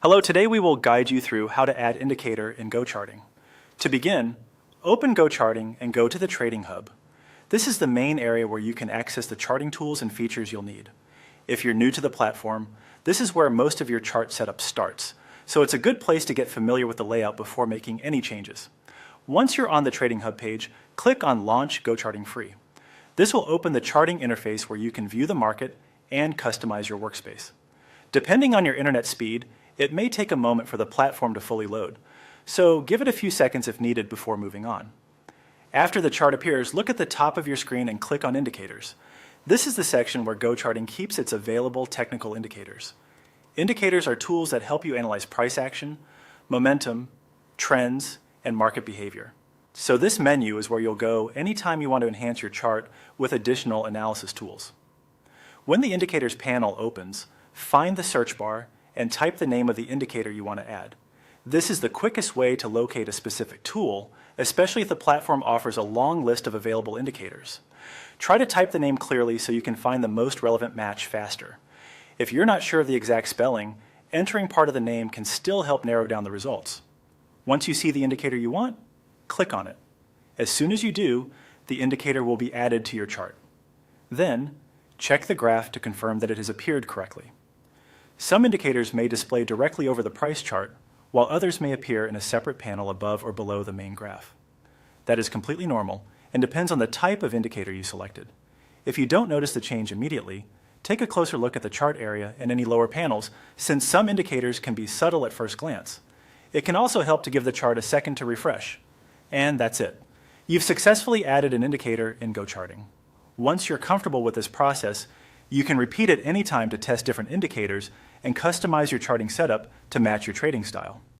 Hello, today we will guide you through how to add indicator in GoCharting. To begin, open GoCharting and go to the Trading Hub. This is the main area where you can access the charting tools and features you'll need. If you're new to the platform, this is where most of your chart setup starts, so it's a good place to get familiar with the layout before making any changes. Once you're on the Trading Hub page, click on Launch GoCharting Free. This will open the charting interface where you can view the market and customize your workspace. Depending on your internet speed, it may take a moment for the platform to fully load, so give it a few seconds if needed before moving on. After the chart appears, look at the top of your screen and click on Indicators. This is the section where GoCharting keeps its available technical indicators. Indicators are tools that help you analyze price action, momentum, trends, and market behavior. So this menu is where you'll go anytime you want to enhance your chart with additional analysis tools. When the Indicators panel opens, find the search bar and type the name of the indicator you want to add. This is the quickest way to locate a specific tool, especially if the platform offers a long list of available indicators. Try to type the name clearly so you can find the most relevant match faster. If you're not sure of the exact spelling, entering part of the name can still help narrow down the results. Once you see the indicator you want, click on it. As soon as you do, the indicator will be added to your chart. Then, check the graph to confirm that it has appeared correctly. Some indicators may display directly over the price chart, while others may appear in a separate panel above or below the main graph. That is completely normal and depends on the type of indicator you selected. If you don't notice the change immediately, take a closer look at the chart area and any lower panels, since some indicators can be subtle at first glance. It can also help to give the chart a second to refresh. And that's it. You've successfully added an indicator in GoCharting. Once you're comfortable with this process, you can repeat it anytime to test different indicators and customize your charting setup to match your trading style.